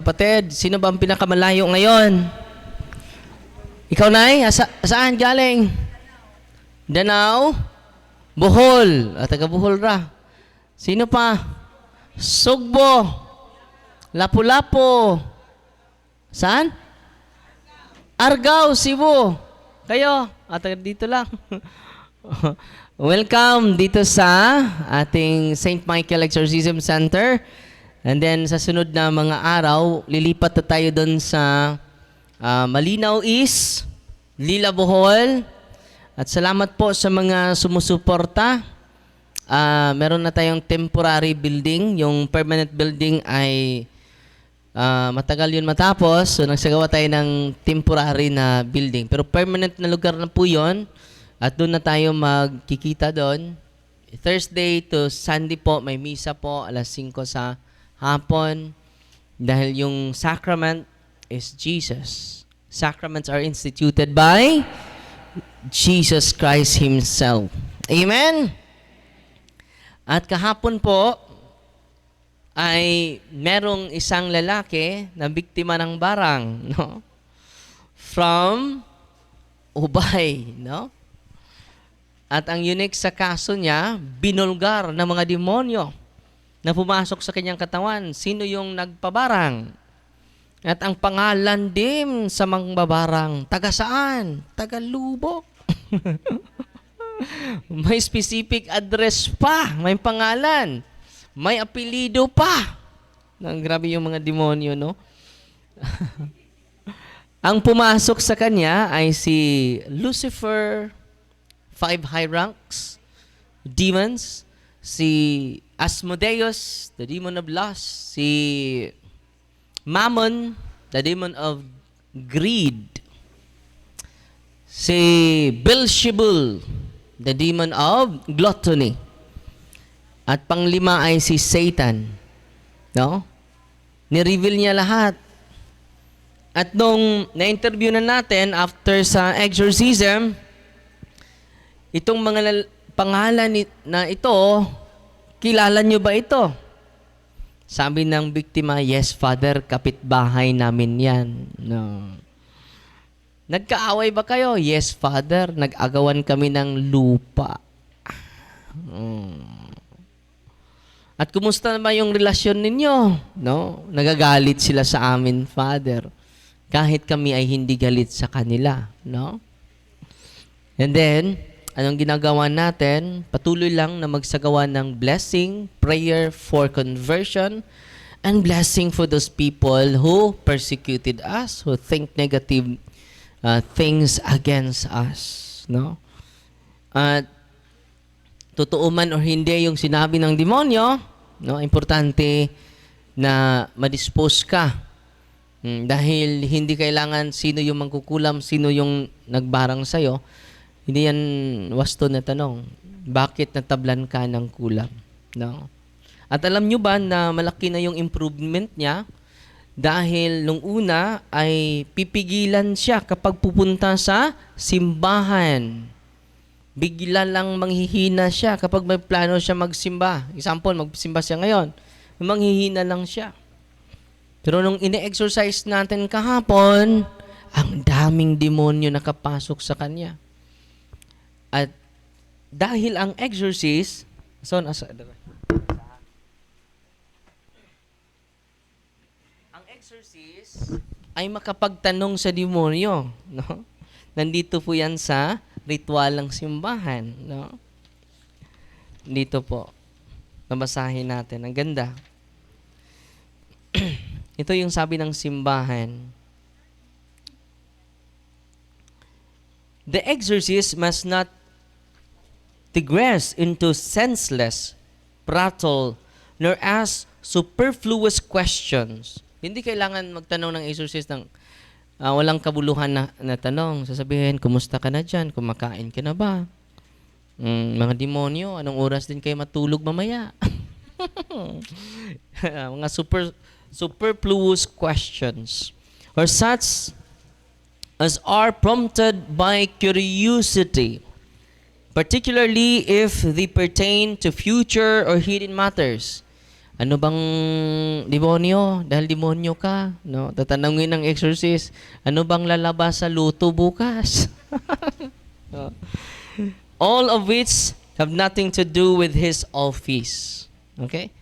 Kapatid, sino ba ang pinakamalayo ngayon? Ikaw, Nay? Saan galing? Danau? Bohol. Taga Bohol ra. Sino pa? Sugbo. Lapu-Lapu. Saan? Argao, Cebu. Kayo? Taga dito lang. Welcome dito sa ating St. Michael Exorcism Center. And then sa sunod na mga araw, lilipat na tayo doon sa Malinaw East, Lila Bohol. At salamat po sa mga sumusuporta. Meron na tayong temporary building. Yung permanent building ay matagal yun matapos. So nagsagawa tayo ng temporary na building. Pero permanent na lugar na po yun. At doon na tayo magkikita doon. Thursday to Sunday po, may misa po, alas 5 sa hapon, dahil yung sacrament is Jesus. Sacraments are instituted by Jesus Christ Himself. Amen? At kahapon po, ay merong isang lalaki na biktima ng barang, no? From Ubay, no? At ang unique sa kaso niya, binulgar ng mga demonyo na pumasok sa kanyang katawan. Sino yung nagpabarang? At ang pangalan din sa mangbabarang, taga saan? Taga Lubok. May specific address pa, may pangalan, may apelido pa. Grabe yung mga demonyo, no? Ang pumasok sa kanya ay si Lucifer, 5 high ranks, demons, si Asmodeus, the demon of lust, si Mammon, the demon of greed, si Beelzebul, the demon of gluttony, at panglima ay si Satan. No? Ni-reveal niya lahat. At nung na-interview na natin after sa exorcism, itong mga pangalan na ito, kilala nyo ba ito? Sabi ng biktima, yes, Father, kapitbahay namin yan. No. Nagkaaway ba kayo? Yes, Father, nag-agawan kami ng lupa. At kumusta naman yung relasyon ninyo? No? Nagagalit sila sa amin, Father. Kahit kami ay hindi galit sa kanila. No? And then, anong ginagawa natin? Patuloy lang na magsagawa ng blessing, prayer for conversion, and blessing for those people who persecuted us, who think negative things against us. No? At totoo man o hindi yung sinabi ng demonyo, no? Importante na madispose ka. Dahil hindi kailangan sino yung mangkukulam, sino yung nagbarang sa'yo. Hindi yan wasto na tanong. Bakit natablan ka ng kulam? No? At alam nyo ba na malaki na yung improvement niya dahil nung una ay pipigilan siya kapag pupunta sa simbahan. Bigla lang manghihina siya kapag may plano siya magsimba. Example, magsimba siya ngayon. Manghihina lang siya. Pero nung ine-exercise natin kahapon, ang daming demonyo nakapasok sa kanya. At dahil ang exorcist, ang exorcist ay makapagtanong sa demonyo, no? Nandito po yan sa ritual ng simbahan, no? Dito po. Babasahin natin. Ang ganda. Ito yung sabi ng simbahan. The exorcist must not digress into senseless prattle nor ask superfluous questions. Hindi kailangan magtanong ng exorcist ng walang kabuluhan na tanong. Sasabihin, kumusta ka na dyan? Kumakain ka na ba? Mga demonyo, anong oras din kayo matulog mamaya? Mga superfluous questions or such as are prompted by curiosity, particularly if they pertain to future or hidden matters. Ano bang demonyo? Dahil demonyo ka, no? Tatanungin ng exorcist, ano bang lalabas sa luto bukas? No? All of which have nothing to do with his office. Okay?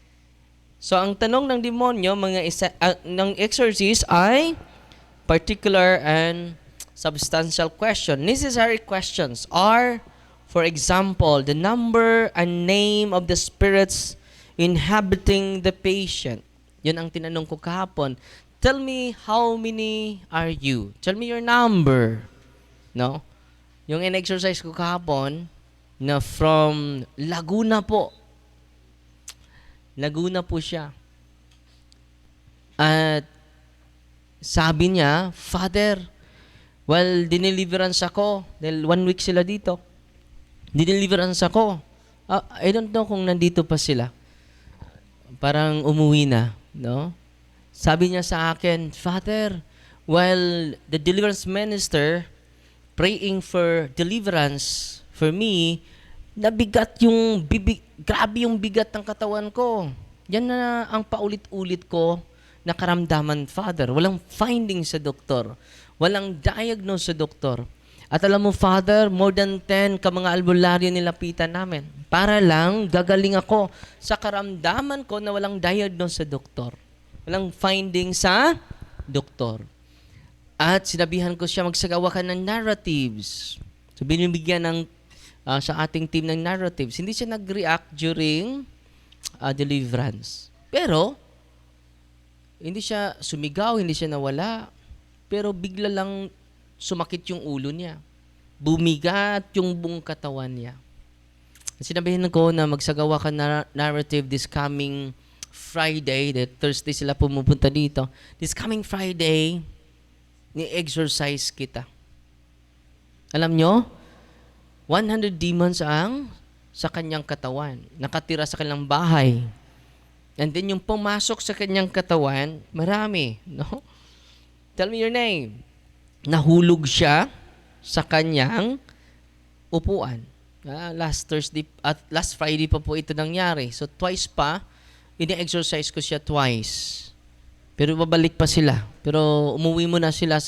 So, ang tanong ng demonyo, ng exorcist ay particular and substantial question. Necessary questions are, for example, the number and name of the spirits inhabiting the patient. Yun ang tinanong ko kahapon. Tell me, how many are you? Tell me your number. No? Yung in-exercise ko kahapon, na from Laguna po. Laguna po siya. At sabi niya, Father, well, dineliverance ako. Dahil 1 week sila dito. Dineliverance ako. I don't know kung nandito pa sila. Parang umuwi na, no? Sabi niya sa akin, Father, while the deliverance minister praying for deliverance for me, nabigat yung grabe yung bigat ng katawan ko. Yan na ang paulit-ulit ko na karamdaman, Father. Walang finding sa doktor. Walang diagnose sa doktor. At alam mo, Father, more than 10 ka mga albularyo nilapitan namin. Para lang gagaling ako sa karamdaman ko na walang diagnose sa doktor. Walang finding sa doktor. At sinabihan ko siya, magsagawa ka ng narratives. So, binibigyan ng sa ating team ng narratives. Hindi siya nag-react during deliverance. Pero, hindi siya sumigaw, hindi siya nawala. Pero bigla lang sumakit yung ulo niya. Bumigat yung buong katawan niya. Sinabihin ko na magsagawa ka narrative this coming Friday. Thursday sila pumupunta dito. This coming Friday, ni-exercise kita. Alam nyo? 100 demons ang sa kanyang katawan. Nakatira sa kanyang bahay. And then yung pumasok sa kanyang katawan, marami. No? Tell me your name. Nahulog siya sa kanyang upuan. Last Friday pa po ito nangyari. So twice pa, ini-exercise ko siya twice. Pero babalik pa sila. Pero umuwi muna sila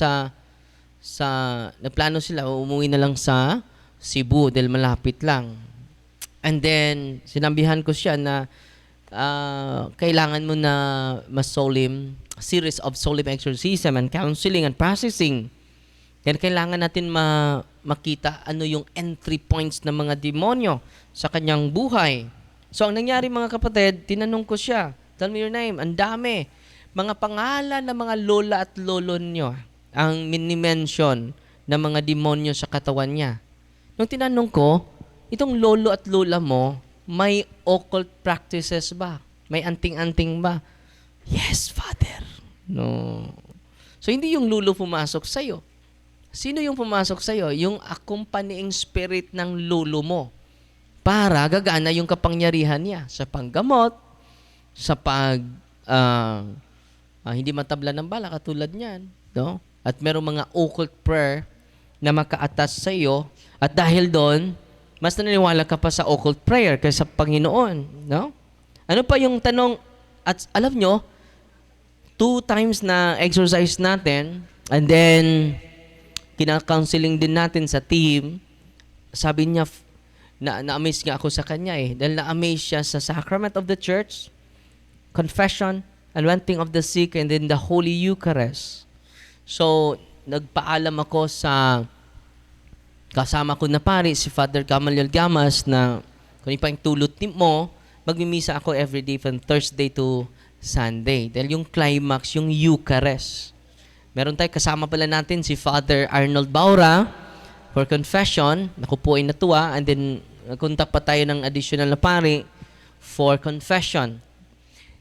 nagplano sila, umuwi na lang sa Cebu dahil malapit lang. And then, sinabihan ko siya na kailangan mo na series of solemn exorcism and counseling and processing. Yan, kailangan natin makita ano yung entry points ng mga demonyo sa kanyang buhay. So, ang nangyari mga kapatid, tinanong ko siya, tell me your name, ang dami. Mga pangalan ng mga lola at lolo nyo ang mini-mention ng mga demonyo sa katawan niya. Nung tinanong ko, itong lolo at lola mo, may occult practices ba? May anting-anting ba? Yes, Father. No. So, hindi yung lolo pumasok sa'yo. Sino yung pumasok sa'yo? Yung accompanying spirit ng lolo mo. Para gagana yung kapangyarihan niya sa panggamot, sa hindi matabla ng bala, katulad niyan. No? At merong mga occult prayer na makaatas sa iyo. At dahil doon, mas naniniwala ka pa sa occult prayer kaysa sa Panginoon. No? Ano pa yung tanong? At alam nyo, 2 times na exercise natin, and then, kina-counseling din natin sa team, sabi niya, na-amaze nga ako sa kanya dahil na-amaze siya sa sacrament of the church, confession, anointing of the sick, and then the Holy Eucharist. So, nagpaalam ako sa kasama ko na pari, si Father Gamaliel Gamas, na kung ipang tulot mo, magmimisa ako every day from Thursday to Sunday. Dahil yung climax, yung Eucharist. Meron tayo, kasama pala natin si Father Arnold Baura for confession. Ako po ay natuwa. And then, kontak pa tayo ng additional na pari for confession.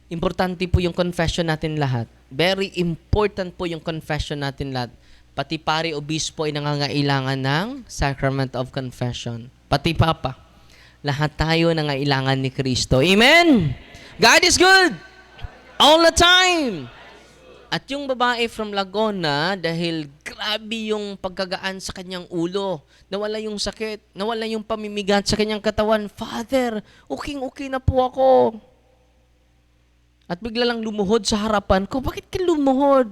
Importante po yung confession natin lahat. Very important po yung confession natin lahat. Pati pari obispo ay nangangailangan ng sacrament of confession. Pati papa. Lahat tayo nangangailangan ni Kristo. Amen? God is good! All the time! At yung babae from Laguna, dahil grabe yung pagkagaan sa kanyang ulo, nawala yung sakit, nawala yung pamimigat sa kanyang katawan, Father, okay na po ako. At bigla lang lumuhod sa harapan ko. Bakit ka lumuhod?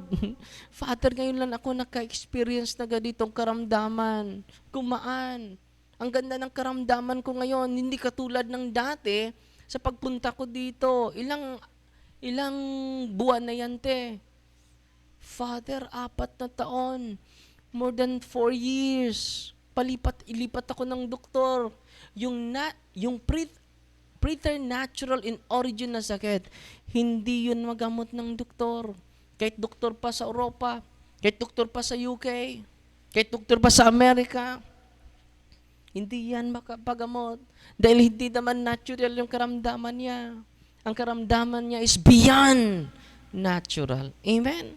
Father, ngayon lang ako naka-experience na ganitong karamdaman. Gumaan. Ang ganda ng karamdaman ko ngayon. Hindi katulad ng dati sa pagpunta ko dito. Ilang buwan na yan, te. Father, 4 na taon. More than 4 years. Ilipat ako ng doktor. Yung preternatural in origin na sakit, hindi yun magamot ng doktor. Kahit doktor pa sa Europa, kahit doktor pa sa UK, kahit doktor pa sa Amerika, hindi yan makapagamot. Dahil hindi naman natural yung karamdaman niya. Ang karamdaman niya is beyond natural. Amen?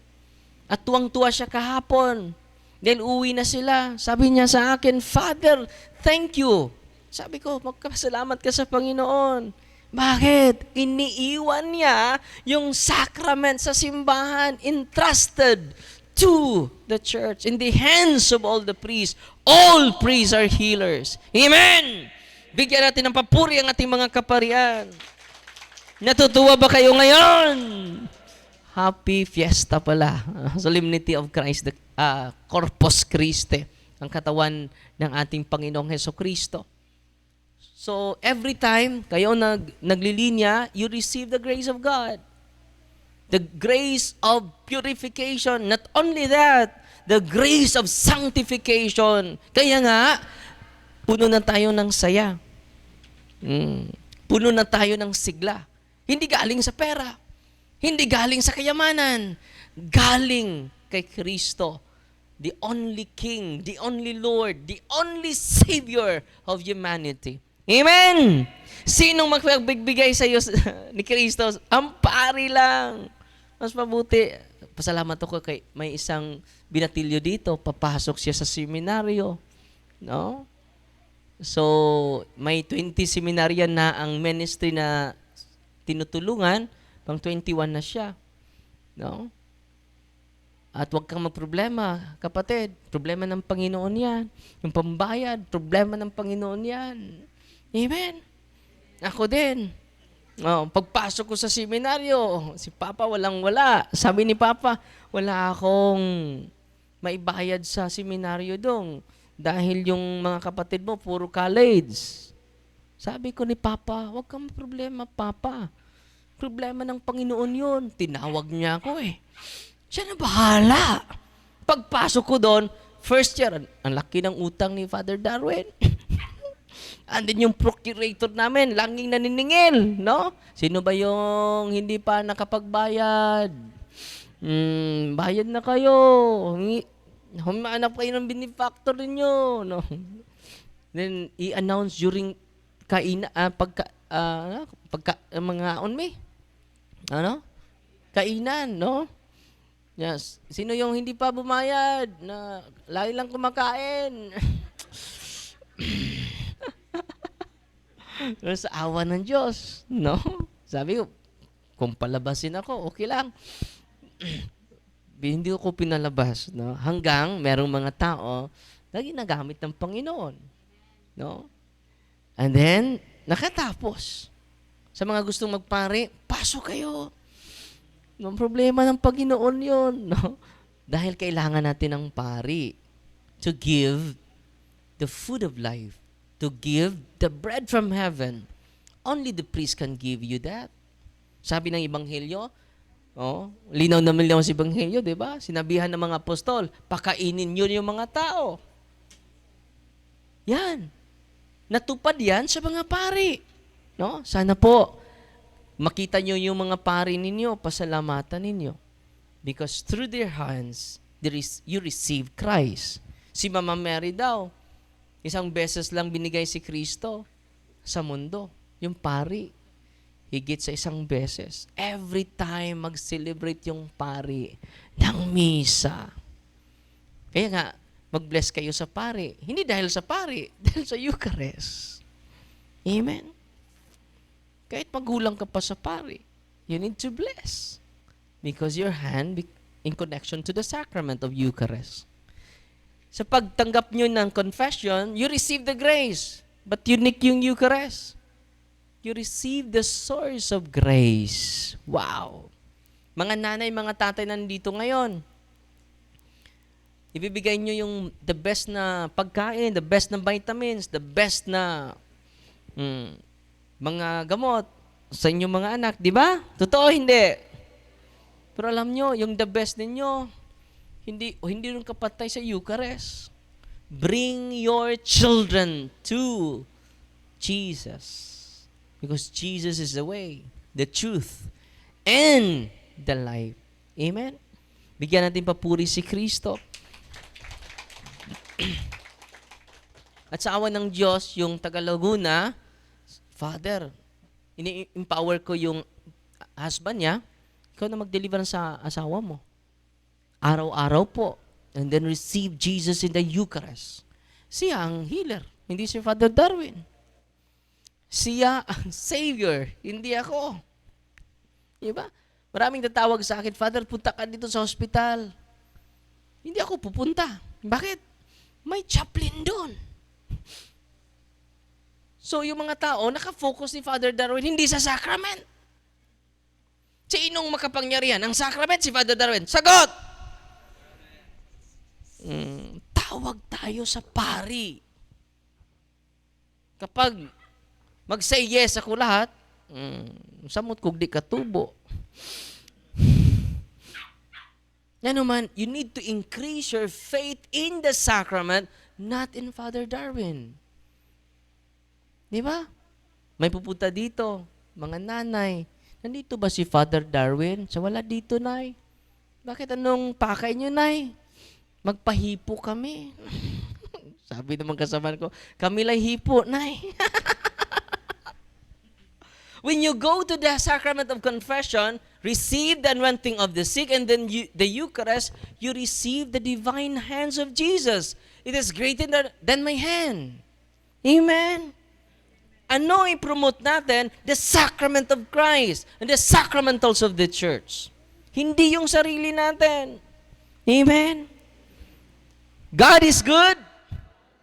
At tuwang-tuwa siya kahapon. Dahil uwi na sila. Sabi niya sa akin, Father, thank you. Sabi ko, magkasalamat ka sa Panginoon. Bakit? Iniiwan niya yung sacrament sa simbahan, entrusted to the church, in the hands of all the priests. All priests are healers. Amen! Bigyan natin ng papuri ang ating mga kaparian. Natutuwa ba kayo ngayon? Happy Fiesta pala. Solemnity of Christ, the Corpus Christi, ang katawan ng ating Panginoong Hesukristo. So, every time kayo naglilinya, you receive the grace of God. The grace of purification. Not only that, the grace of sanctification. Kaya nga, puno na tayo ng saya. Puno na tayo ng sigla. Hindi galing sa pera. Hindi galing sa kayamanan. Galing kay Kristo, the only King, the only Lord, the only Savior of humanity. Amen! Sinong magpagbigay sa iyo ni Kristo? Ang pari lang. Mas mabuti. Pasalamat ako kay may isang binatilyo dito. Papasok siya sa seminaryo. No? So, may 20 seminaryan na ang ministry na tinutulungan. Pang 21 na siya. No? At huwag kang magproblema, kapatid. Problema ng Panginoon yan. Yung pambayad, problema ng Panginoon yan. Amen? Ako din. Pagpasok ko sa seminaryo, si Papa walang-wala. Sabi ni Papa, wala akong maibayad sa seminaryo dong. Dahil yung mga kapatid mo, puro college. Sabi ko ni Papa, huwag kang problema, Papa. Problema ng Panginoon yun. Tinawag niya ako eh. Siya na bahala. Pagpasok ko doon, first year, ang laki ng utang ni Father Darwin. Andin yung procurator namin, langing naniningil, no? Sino ba yung hindi pa nakapagbayad? Bayad na kayo. Humanap kayo ng benefactor ninyo, no? Then, i-announce during mga onme. Ano? Kainan, no? Yes. Sino yung hindi pa bumayad na lagi lang kumakain? Pero sa awa ng Diyos, no? Sabi ko, kung palabasin ako, okay lang. Hindi ko pinalabas, no? Hanggang merong mga tao na ginagamit ng Panginoon, no? And then, nakatapos. Sa mga gustong magpare, pasok kayo. No problema ng Panginoon yun, no? Dahil kailangan natin ng pari to give the food of life, to give the bread from heaven. Only the priest can give you that. Sabi ng Ebanghelyo, linaw na milinaw sa Ebanghelyo, di ba? Sinabihan ng mga apostol, pakainin yun yung mga tao. Yan. Natupad yan sa mga pari. No? Sana po, makita nyo yung mga pari ninyo, pasalamatan ninyo. Because through their hands, you receive Christ. Si Mama Mary daw, isang beses lang binigay si Kristo sa mundo. Yung pari, higit sa isang beses. Every time mag-celebrate yung pari ng misa. Kaya nga, mag-bless kayo sa pari. Hindi dahil sa pari, dahil sa Eucharist. Amen? Kahit magulang ka pa sa pari, you need to bless. Because your hand in connection to the sacrament of Eucharist. Sa pagtanggap nyo ng confession, you receive the grace. But unique yung Eucharist. you receive the source of grace. Wow! Mga nanay, mga tatay nandito ngayon, ibibigay nyo yung the best na pagkain, the best na vitamins, the best na mga gamot sa inyong mga anak, di ba? Totoo, hindi? Pero alam nyo, yung the best ninyo, hindi rin kapatay sa Eucharist. Bring your children to Jesus. Because Jesus is the way, the truth, and the life. Amen? Bigyan natin papuri si Kristo. At sa awa ng Diyos, yung taga Laguna, Father, ini-empower ko yung husband niya, ikaw na mag-deliver sa asawa mo. Araw-araw po. And then receive Jesus in the Eucharist. Siya ang healer, hindi si Father Darwin. Siya ang Savior, hindi ako. Diba? Maraming tatawag sa akin, Father, punta ka dito sa hospital. Hindi ako pupunta. Bakit? May chaplain doon. So, yung mga tao, nakafocus ni Father Darwin, hindi sa sacrament. Sinong makapangyarihan? Ang sacrament, si Father Darwin. Sagot! Tawag tayo sa pari. Kapag mag-say yes ako lahat, samot kog di katubo. Yan naman, you need to increase your faith in the sacrament, not in Father Darwin. Di ba? May pupunta dito, mga nanay. Nandito ba si Father Darwin? Sa wala dito, nay. Bakit anong pakay nyo, nay? Magpahipo kami. Sabi naman kasama ko, kami lang hipo, nay. When you go to the sacrament of confession, receive the anointing of the sick, and then the Eucharist, you receive the divine hands of Jesus. It is greater than my hand. Amen? Ano i-promote natin? The sacrament of Christ and the sacramentals of the church. Hindi yung sarili natin. Amen? God is good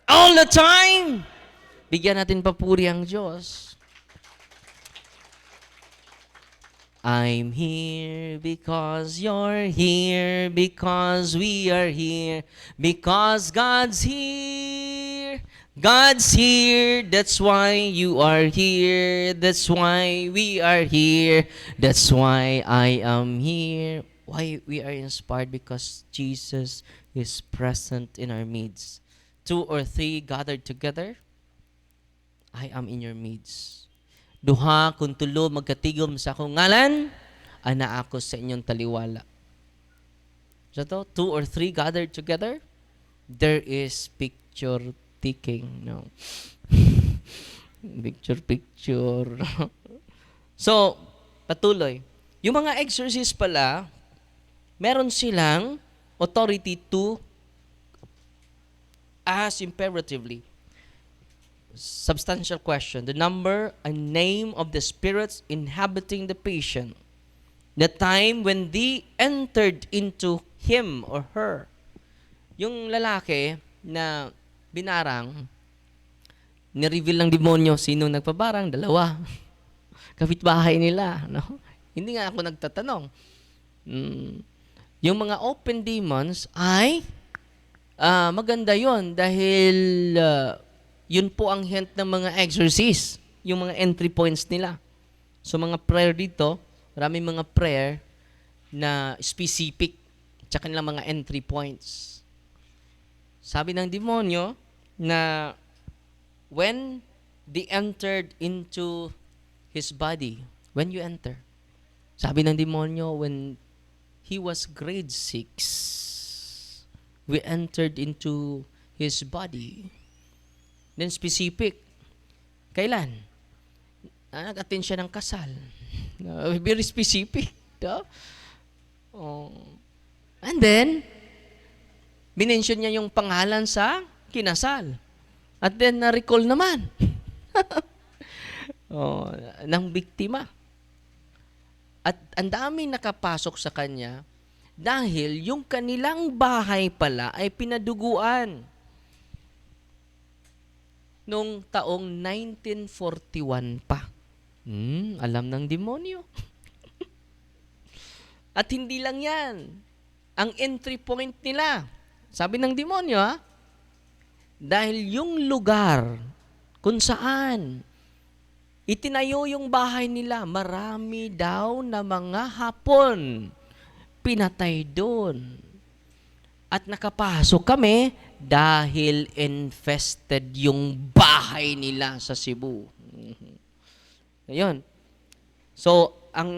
all the time. Bigyan natin papuri ang Diyos. I'm here because you're here, because we are here, because God's here. God's here, that's why you are here, that's why we are here, that's why I am here. Why we are inspired? Because Jesus is present in our midst. 2 or 3 gathered together, I am in your midst. Duha kung tulo magkatigom sa akong ngalan, ana ako sa inyong taliwala. So to, 2 or 3 gathered together, there is picture taking. No. Picture. So, patuloy. Yung mga exorcist pala, meron silang authority to ask imperatively. Substantial question. The number and name of the spirits inhabiting the patient. The time when they entered into him or her. Yung lalaki na binarang, ni-reveal ng demonyo sino nagpabarang, 2. Kapitbahay nila. No? Hindi nga ako nagtatanong. Yung mga open demons ay maganda yon dahil yun po ang hint ng mga exorcist, yung mga entry points nila. So mga prayer dito, maraming mga prayer na specific sa kanilang mga entry points. Sabi ng demonyo na when they entered into his body, when you enter, sabi ng demonyo, when he was grade 6, we entered into his body. Then specific. Kailan? Nag-attend siya ng kasal. Very specific. No? Oh. And then, minention niya yung pangalan sa kinasal. At then, na-recall naman. Ng biktima. At ang daming nakapasok sa kanya dahil yung kanilang bahay pala ay pinaduguan. Noong taong 1941 pa. Alam ng demonyo. At hindi lang yan. Ang entry point nila, sabi ng demonyo, dahil yung lugar kung saan itinayo yung bahay nila, marami daw na mga Hapon pinatay doon. At nakapasok kami dahil infested yung bahay nila sa Cebu. Ayun. So, ang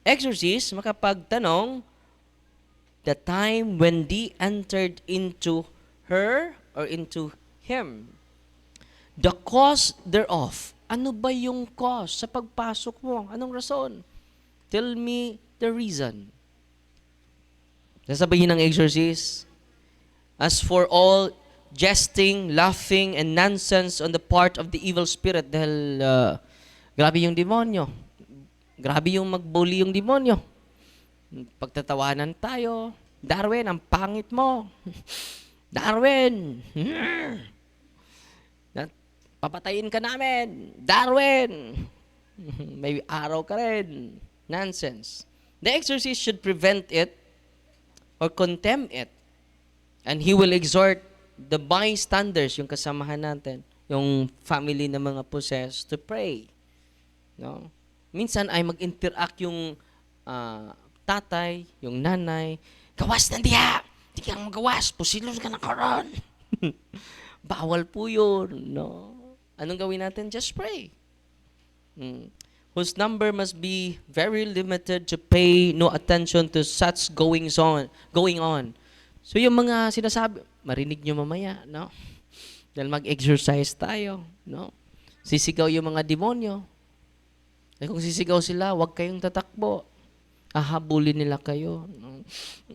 exorcist makapagtanong, the time when they entered into her or into him, the cause thereof. Ano ba yung cause sa pagpasok mo? Anong rason? Tell me the reason. Sasabihin ng exorcist, as for all jesting, laughing, and nonsense on the part of the evil spirit, dahil grabe yung demonyo. Grabe yung mag-bully yung demonyo. Pagtatawanan tayo, Darwin, ang pangit mo. Darwin, papatayin ka namin. Darwin, may araw ka rin. Nonsense. The exorcist should prevent it or condemn it. And he will exhort the bystanders, yung kasamahan natin, yung family ng mga possessed, to pray. No? Minsan ay mag-interact yung tatay, yung nanay, gawas na diya! Di kang magawas, pusilos ka na karon. Bawal po yun. No? Anong gawin natin? Just pray. Whose number must be very limited to pay no attention to such going on. So yung mga sinasabi, marinig nyo mamaya, no? Dahil mag-exercise tayo, no? Sisigaw yung mga demonyo. Eh kung sisigaw sila, huwag kayong tatakbo. Ahabulin nila kayo. No?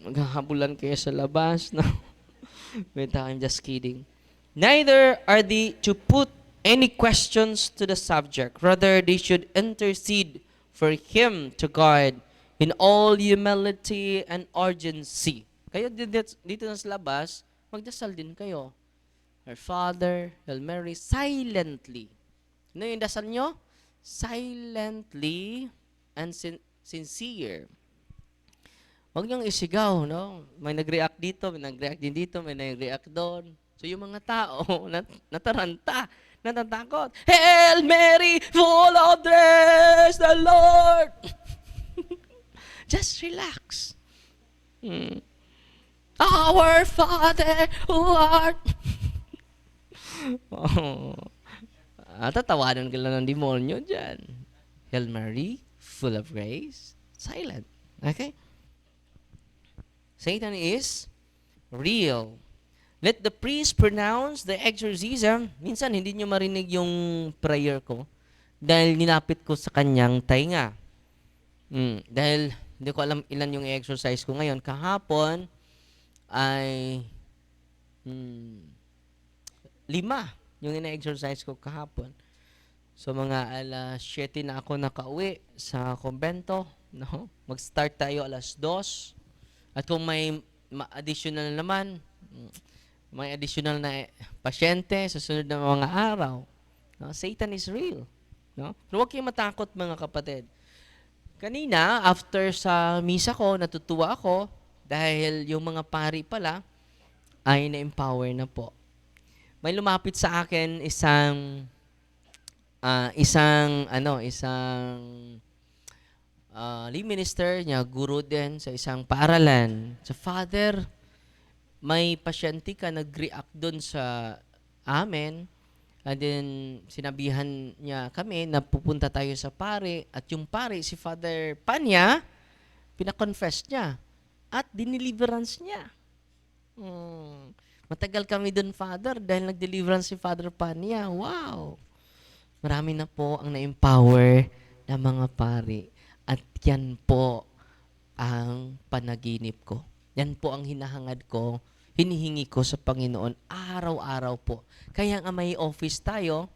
Maghahabulan kayo sa labas, no? Wait, I'm just kidding. Neither are they to put any questions to the subject. Rather, they should intercede for him to God in all humility and urgency. Kayo dito sa labas, magdasal din kayo. Our Father, Hail Mary, silently. Ano yung dasal nyo? Silently and sincere. Huwag niyong isigaw, no? May nag-react dito, may nag-react din dito, may nag-react doon. So yung mga tao, nataranta, natatakot. Hail Mary, full of grace, the Lord. Just relax. Our Father who art. Tatawanan ka lang ng demonyo dyan. Hail Mary, full of grace, silent. Okay? Satan is real. Let the priest pronounce the exorcism. Minsan, hindi nyo marinig yung prayer ko dahil ninapit ko sa kanyang tainga. Dahil hindi ko alam ilan yung exercise ko ngayon. Kahapon ay 5 yung ina-exercise ko kahapon. So mga alas 7 na ako nakauwi sa kumbento. No? Mag-start tayo alas 2. At kung may additional naman, may additional na pasyente sa sunod na mga araw. No? Satan is real. No? Pero huwag kayong matakot mga kapatid. Kanina, after sa misa ko, natutuwa ako dahil yung mga pari pala ay na-empower na po. May lumapit sa akin isang lay minister niya, guru din sa isang paaralan. So, Father, may pasyente ka nag-react doon sa amin, and then sinabihan niya kami na pupunta tayo sa pare, at yung pare, si Father Panya, pinakonfess niya at diniliverance niya. Matagal kami doon, Father, dahil nag-deliverance si Father Panya. Wow! Marami na po ang na-empower na mga pare. At yan po ang panaginip ko. Yan po ang hinahangad ko, hinihingi ko sa Panginoon araw-araw po. Kaya nga may office tayo,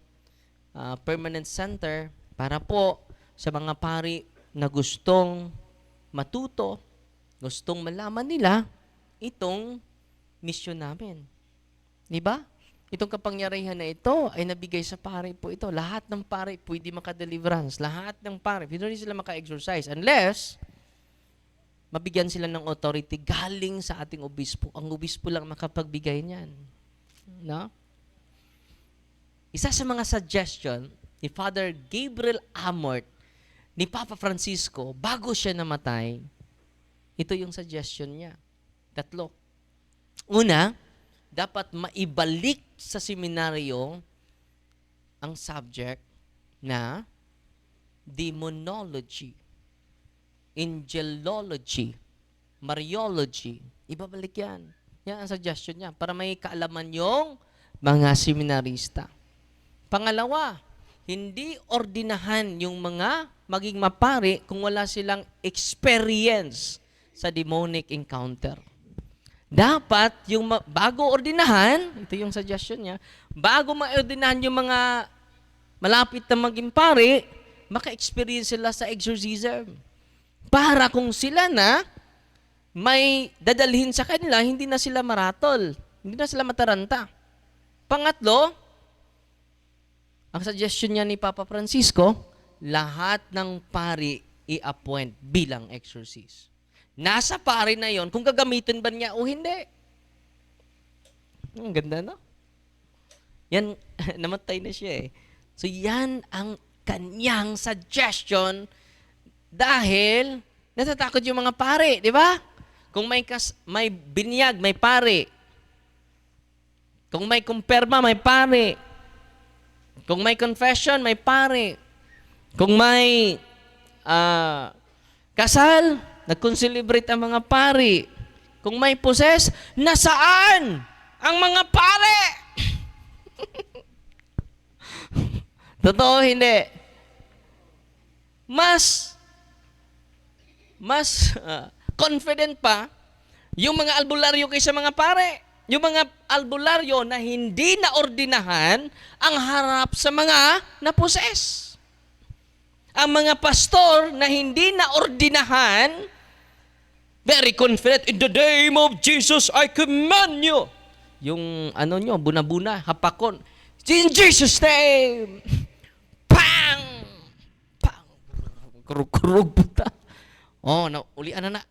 permanent center, para po sa mga pari na gustong matuto, gustong malaman nila itong mission namin. Diba? Itong kapangyarihan na ito ay nabigay sa pare po ito. Lahat ng pare pwede maka-deliverance. Lahat ng pare. Hindi sila maka-exercise unless mabigyan sila ng authority galing sa ating obispo. Ang obispo lang makapagbigay niyan. No? Isa sa mga suggestion ni Father Gabriel Amort ni Papa Francisco bago siya namatay, ito yung suggestion niya. 3. Una, dapat maibalik sa seminaryo ang subject na demonology, angelology, Mariology. Ibabalik yan. Yan ang suggestion niya para may kaalaman yung mga seminarista. Pangalawa, hindi ordinahan yung mga maging mapari kung wala silang experience sa demonic encounter. Dapat yung bago ordinahan, ito yung suggestion niya, bago ma-ordinahan yung mga malapit na maging pari, maka-experience sila sa exorcism. Para kung sila na may dadalhin sa kanila, hindi na sila maratol. Hindi na sila mataranta. Pangatlo, ang suggestion niya ni Papa Francisco, lahat ng pari i-appoint bilang exorcist. Nasa pari na yon kung gagamitin ba niya o hindi. Ang ganda, no? Yan, namatay na siya eh. So yan ang kanyang suggestion dahil natatakot yung mga pari, di ba? Kung may binyag, may pari. Kung may kumpirma, may pari. Kung may confession, may pari. Kung may kasal, nag-concelebrate ang mga pari. Kung may possess, nasaan ang mga pari? Totoo, hindi. Mas confident pa yung mga albularyo kaysa mga pare. Yung mga albularyo na hindi naordinahan ang harap sa mga naposes. Ang mga pastor na hindi naordinahan, very confident, in the name of Jesus, I command you. Yung ano nyo, buna-buna, hapakon. In Jesus' name. Pang! Pang! Kurug-kurug puta. Oh, ulian na.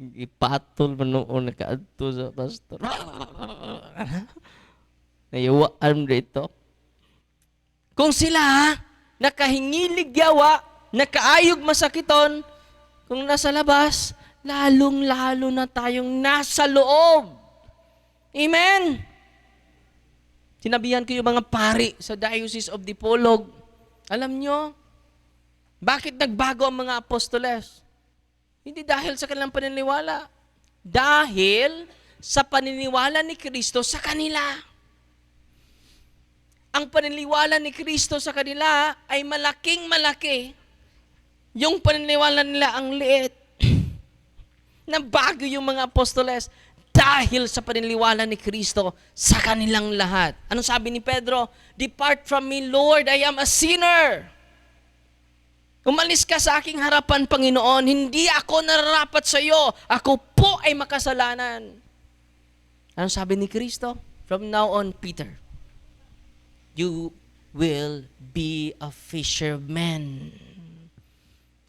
Ipatol man noon nakaadto sa pastor. Nayawaan dito. Kung sila nakahingilig yawa, nakaayog masakiton, kung nasa labas, lalong-lalo na tayong nasa loob. Amen? Sinabihan ko yung mga pari sa Diocese of Dipolog. Alam nyo, bakit nagbago ang mga apostoles? Hindi dahil sa kanilang paniniwala. Dahil sa paniniwala ni Kristo sa kanila. Ang paniniwala ni Kristo sa kanila ay malaking-malaki. Yung paniniwala nila ang liit. Nabago yung mga apostoles dahil sa paniniwala ni Kristo sa kanilang lahat. Anong sabi ni Pedro? Depart from me, Lord, I am a sinner. Umalis ka sa aking harapan, Panginoon. Hindi ako nararapat sa iyo. Ako po ay makasalanan. Anong sabi ni Kristo? From now on, Peter, you will be a fisherman.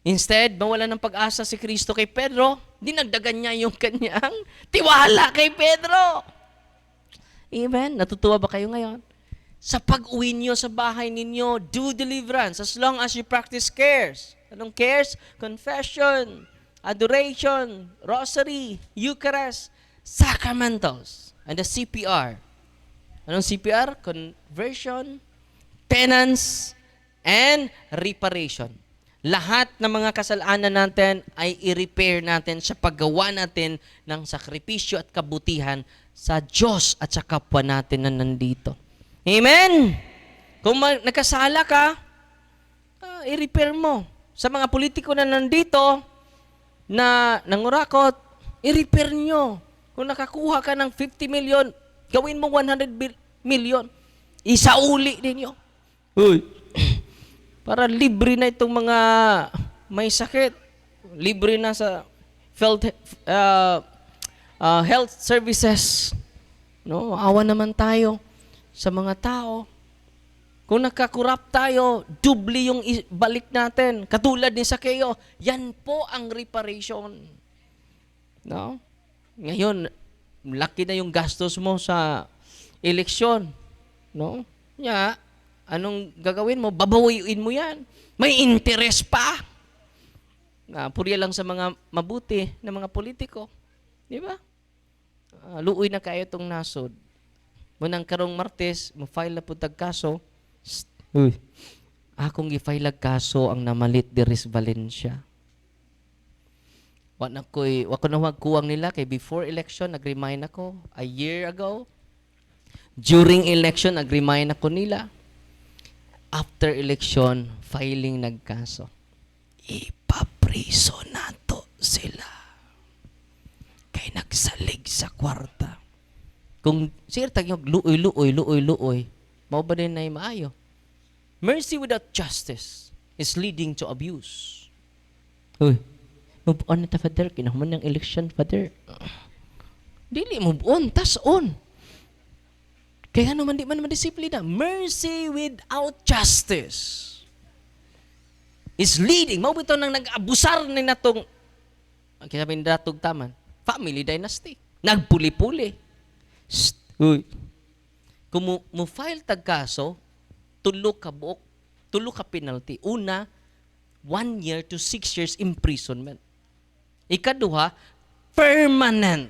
Instead, mawala ng pag-asa si Kristo kay Pedro, dinagdagan niya yung kanyang tiwala kay Pedro. Amen? Natutuwa ba kayo ngayon? Sa pag-uwi niyo sa bahay ninyo, do deliverance as long as you practice cares. Anong cares? Confession, adoration, rosary, Eucharist, sacramentals, and the CPR. Anong CPR? Conversion, penance, and reparation. Lahat ng mga kasalanan natin ay i-repair natin sa paggawa natin ng sakripisyo at kabutihan sa Diyos at sa kapwa natin na nandito. Amen? Kung nagkasala ka, i-repair mo. Sa mga politiko na nandito, na nangurakot, i-repair nyo. Kung nakakuha ka ng 50 million, gawin mo 100 million. Isauli ninyo. Uy, para libre na itong mga may sakit. Libre na sa health services. No, awa naman tayo sa mga tao. Kung nakakurap tayo, dubli yung balik natin. Katulad ni Sakeo, yan po ang reparation. No? Ngayon, laki na yung gastos mo sa eleksyon. No? Ya, anong gagawin mo? Babawiin mo yan. May interest pa. Purya lang sa mga mabuti na mga politiko. Di ba? Luoy na kayo itong nasod. Munang karong Martes, mo-file na po tagkaso. Uy, akong i-file kaso ang namalit diris Valencia. Wa ko na kuwang nila kay before election nag-remind ako a year ago. During election nag-remind ako nila. After election filing nagkaso. Ipapriso nato sila. Kay nagsalig sa kwarta. Kung sir tagyog luoy, mao ba din na maayo? Mercy without justice is leading to abuse. Uy, move on na ta, Father. Kinahuman ng election, Father. Dili, move on. Tas on. Kaya naman di man madisiplina. Mercy without justice is leading. Mao bitaw nang nag-abusar ni natong kaya sabi ni datog taman. Family dynasty. Nagpuli-puli. Uy. Kung mo file tag kaso, tulo ka penalty. Una, 1 year to 6 years imprisonment. Ikaduha, permanent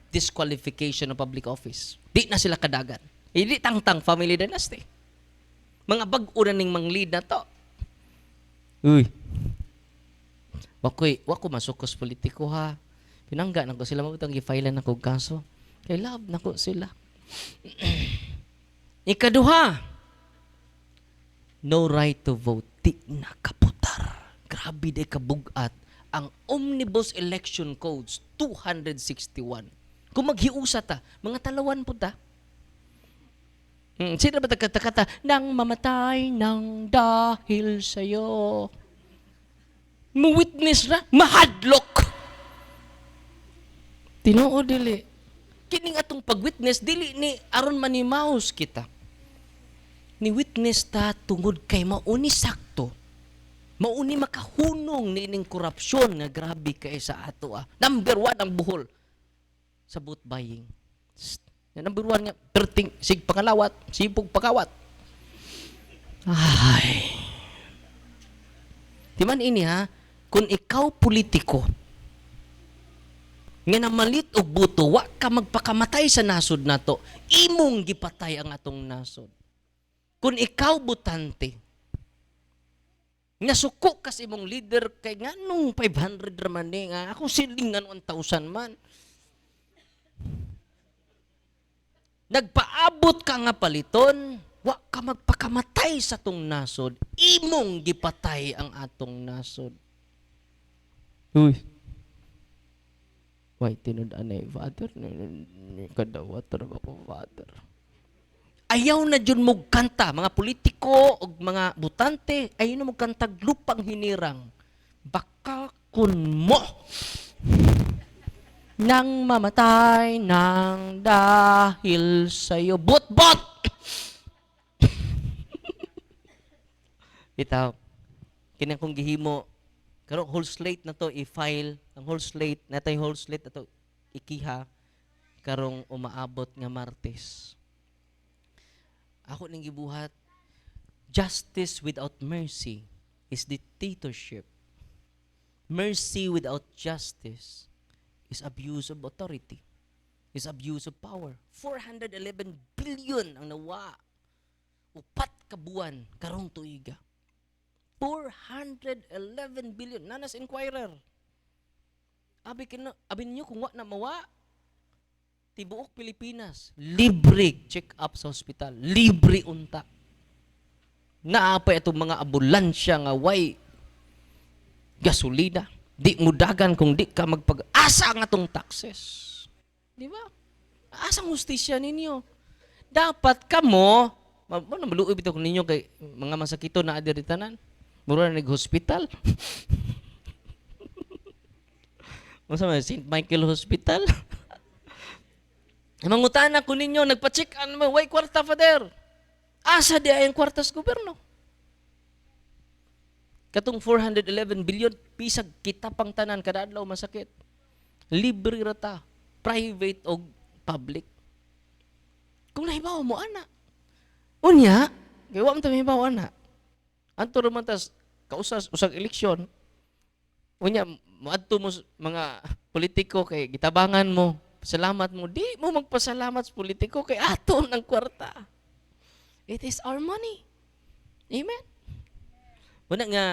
disqualification of public office. Di na sila kadagan. Hindi tangtang family dynasty. Mga bag-o na ning mang-lead na to. Uy. Wako masukos politiko ha. Pinangga na ko sila mabutang i-file na ko kaso. Kay love na ko sila. Ikaduha, no right to vote. Di na kaputar. Grabe de kabugat. Ang Omnibus Election Codes 261. Kung maghiusa ta, mga talawan po ta. Sino ba kata nang mamatay nang dahil sa'yo? Mu-witness na, mahadlok. Tinuod dili. Kining atong pag-witness, dili ni aron manimaus kita. Ni witness ta tungod kay mauni sakto. Mauni makahunong nining korupsyon nga grabe kay sa ato. Number 1 ang buhol sa vote buying. Number 1 nga, perting, sig pangalawat, sipog pakawat. Ay. Di man ini ha, kung ikaw politiko, nga namalit og buto, wa ka magpakamatay sa nasod nato, imong gipatay ang atong nasod. Kung ikaw butante, nga suko kas imong leader kay nganong 500 raman ni nga ako siling nga 1,000 man. Nagpaabot ka nga paliton, wa ka magpakamatay sa tong nasod, imong gipatay ang atong nasod. Uy. Why tinud anay Father? Kadawat ra ako Father. Ayaw na dyan mo kanta, mga politiko o mga butante, ayaw na mo kanta lupang hinirang. Baka kun mo nang mamatay nang dahil sa'yo. Bot-bot! Itaw, kinang kong gihimo, karong whole slate na to, i-file, ang whole slate, natay whole slate na to, ikiha, karong umaabot nga Martes. Ako nang gibuhat, justice without mercy is dictatorship. Mercy without justice is abuse of authority, is abuse of power. 411 billion ang nawa. Upat ka buwan, karong tuiga. 411 billion. Nanas Inquirer. Abi ninyo kung wa na mawa, tibuok Pilipinas, libre check-up sa hospital, libre unta. Naapay itong mga ambulansya nga way gasolina. Di mo dagan kung di ka magpag-asa nga itong taxes. Di ba? Asang hustisya ninyo. Dapat kamo, maluoy bitaw ninyo kay mga masakito na adiritanan. Mura na nag-hospital. Masa St. Michael Hospital. Mangutana ko ninyo, nagpa-check mo, way kwarta, Father. Asa di ay ang kwarta sa gobyerno? Katong 411 billion, pisag kita pang tanan, kada adlaw masakit. Libre rata, private o public. Kung nahibaw mo, ana. Unya, kaya wam tayo mahibaw, ana. Anto naman tas, kausas, usag eleksyon. Unya, maadto mo mga politiko kay gitabangan mo, pasalamat mo, di mo magpasalamat sa politiko kay ato ng kwarta. It is our money. Amen? Una nga,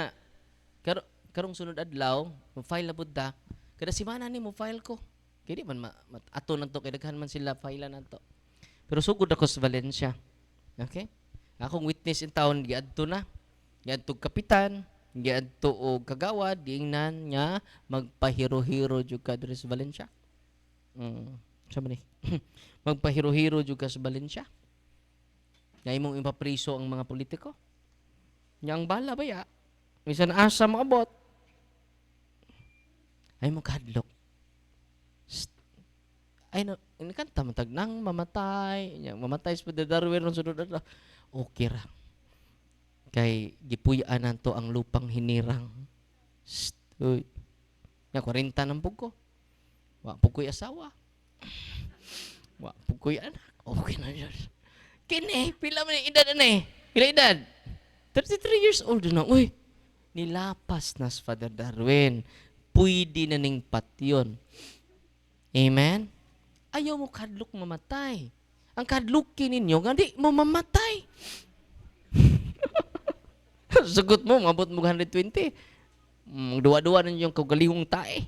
karong sunod adlaw, file na budda, kada simana ni mo file ko. Kaya di man, ato na to, kaya daghan man sila file na to. Pero sugod ako sa Valencia. Okay? Akong witness in town, giadto na. Giadto kapitan, giadto og kagawad, diingnan niya magpahiro-hiro jud ka diri sa Valencia. Sabi ni. Magpahiro-hiro jud ka sa Valencia. Nga imong ipapriso ang mga politiko. Nya ang bala ba ya? Bisan asa maabot. Ay mo kahadlok. Ay no, inikanta matag nang mamatay, nya mamatay sa Darwin ron sunod adlaw. Okay ra. Kay gipuy-an nanto ang lupang hinirang. Uy. Nya 40 nang pugko. Wa pugkoy asawa. Wa pugkoy anak. Okay na yun. Kini, pila man edad na eh. Pila edad? 33 years old na. Uy, nilapas na sa Father Darwin. Pwede na ning patyon. Amen? Ayaw mo kadlok mamatay. Ang kadlukin ninyo, hindi mo mamatay. Sagot mo, mabot mo 120. Duwa-duwa na yung kagalihong tae.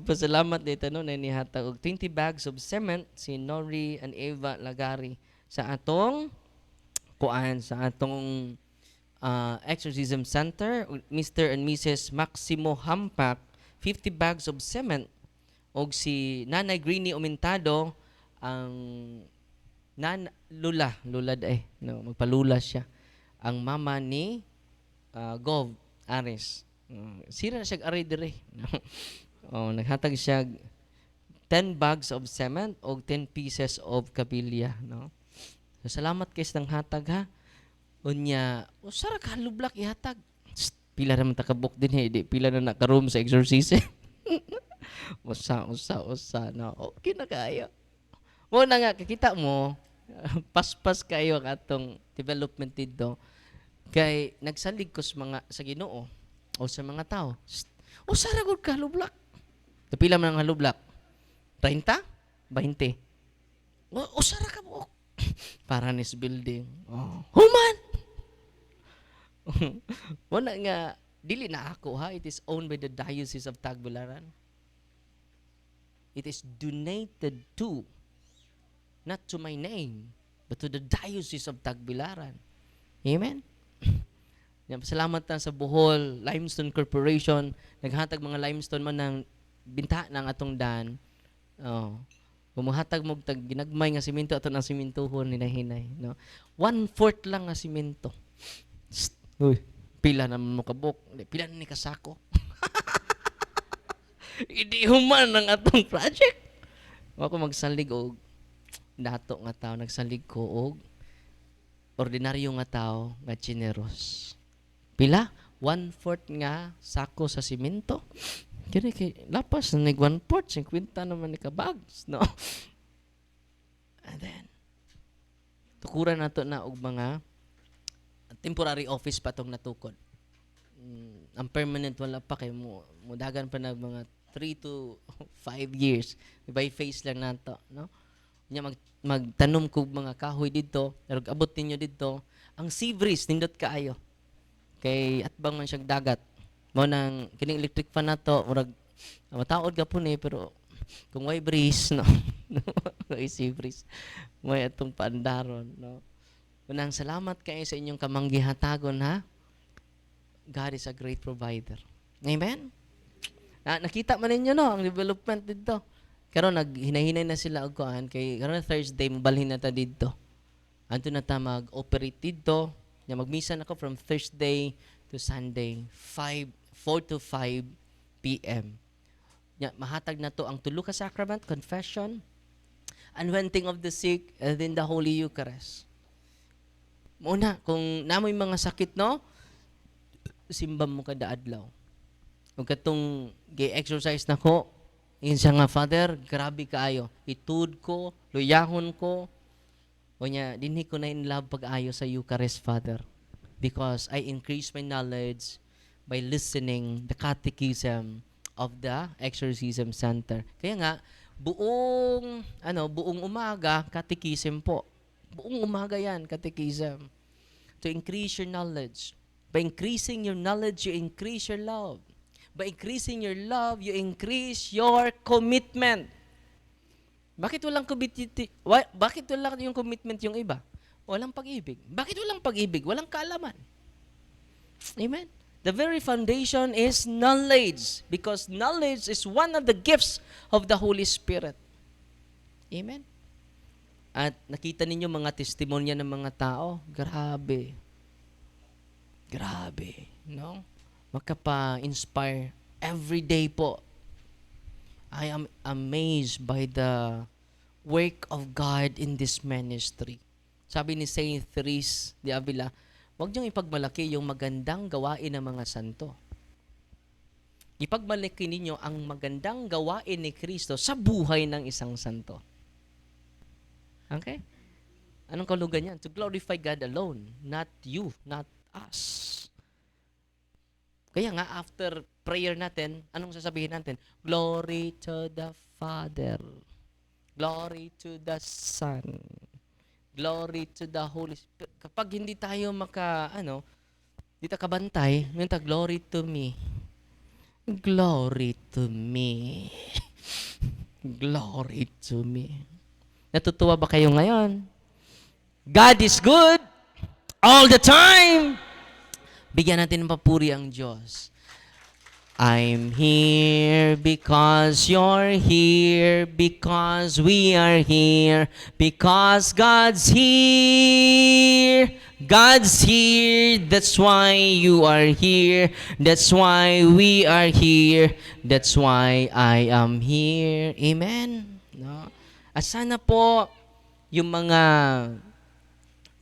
Pasalamat dito no, na inihatag og 20 bags of cement si Nori and Eva Lagari sa atong exorcism center. Mr. and Mrs. Maximo Hampak 50 bags of cement og si Nanay Greenie Umentado ang lula no, magpalula siya ang mama ni Gov Ares. Sira na siya ari dire. Naghatag siya 10 bags of cement o 10 pieces of kabilya, no? So, salamat kay sa hatag ha. Unya, usara ka lublak ihatag. Pila naman takabok din di pila na naka-room sa exorcism. usa, no? Okay na kayo. Muna nga, kakita mo, paspas kayo ang atong development dito. Kay nagsalig ko sa Ginoo o sa mga tao. Usara gud ka lublak. Kapila man ang halublak? 30? 20? Usara ka mo. Paranis building. Human! Wala nga, dili na ako ha. It is owned by the Diocese of Tagbilaran. It is donated to, not to my name, but to the Diocese of Tagbilaran. Amen? Salamat na sa Bohol Limestone Corporation. Naghatag mga limestone man ng binta ng atong dan. Kumuhatag mo tag ginagmay nga simento ato ng simentohon hinay-hinay, no. 1/4 lang nga simento. Uy, pila naman mo kabok. Pila na ni kasako. Hindi human ang atong project. Ako magsalig og dato nga tao, nagsalig ko og ordinaryo nga tao nga chineros. Pila? 1/4 nga sako sa simento. Kaya kay lapas na nag 1/4, 50 naman ni kabags, no? And then, tukuran nato na og mga temporary office pa tong natukod. Ang permanent wala pa kay mo dagan pa na mga 3 to 5 years. By phase lang nato, no? Nya magtanom ko mga kahoy dito, pero abot ninyo dito, ang sea breeze nindot kaayo. Kay atbang man siyang dagat. Mo nang kining electric fan nato, murag mataod ka po ni pero kung way breeze, no. Way sea breeze. May atong paandaron, no. Unang salamat kayo sa inyong kamanggihatagon ha. God is a great provider. Amen. Nakita man ninyo no ang development dito. Karon naghinahinay na sila og kuan kay karon Thursday mabalhin na ta dito. Anto na ta mag-operate dito. Nya magmisa na ko from Thursday to Sunday 4 to 5 p.m. Mahatag na to ang tulo ka sacrament, confession, anointing of the sick, and then the Holy Eucharist. Muna, kung namoy mga sakit, no, simbam mo kada adlaw. Kung katong gi-exercise na ko, yun siya nga, Father, grabe kaayo. Itud ko, luyahon ko. O niya, dinhi ko na in love pag-ayo sa Eucharist, Father. Because I increase my knowledge by listening the catechism of the exorcism center. Kaya nga, buong umaga, catechism po. Buong umaga yan, catechism. To increase your knowledge. By increasing your knowledge, you increase your love. By increasing your love, you increase your commitment. Bakit walang bakit wala yung commitment yung iba? Walang pag-ibig. Bakit walang pag-ibig? Walang kaalaman. Amen? The very foundation is knowledge, because knowledge is one of the gifts of the Holy Spirit. Amen? At nakita ninyo mga testimonya ng mga tao, grabe. Grabe, no? Makapa-inspire every day po. I am amazed by the work of God in this ministry. Sabi ni Saint Therese de Avila, huwag niyong ipagmalaki yung magandang gawain ng mga santo. Ipagmalaki ninyo ang magandang gawain ni Kristo sa buhay ng isang santo. Okay? Anong kahulugan yan? To glorify God alone, not you, not us. Kaya nga, after prayer natin, anong sasabihin natin? Glory to the Father. Glory to the Son. Glory to the Holy Spirit. Kapag hindi tayo hindi tayo kabantay, glory to me. Glory to me. Glory to me. Natutuwa ba kayo ngayon? God is good all the time. Bigyan natin ng papuri ang Diyos. I'm here because you're here, because we are here, because God's here. God's here, that's why you are here, that's why we are here, that's why I am here. Amen? No? At sana po, yung mga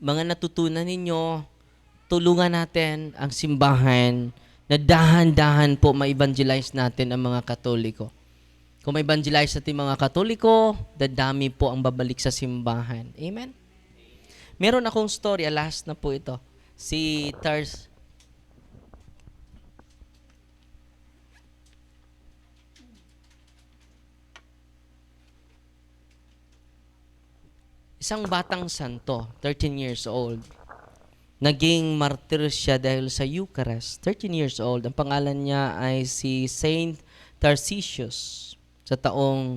natutunan ninyo, tulungan natin ang simbahan na dahan-dahan po ma-evangelize natin ang mga Katoliko. Kung ma-evangelize natin mga Katoliko, dadami po ang babalik sa simbahan. Amen? Meron akong story, last na po ito. Si isang batang santo, 13 years old. Naging martir siya dahil sa Eucharist. 13 years old. Ang pangalan niya ay si Saint Tarcisius sa taong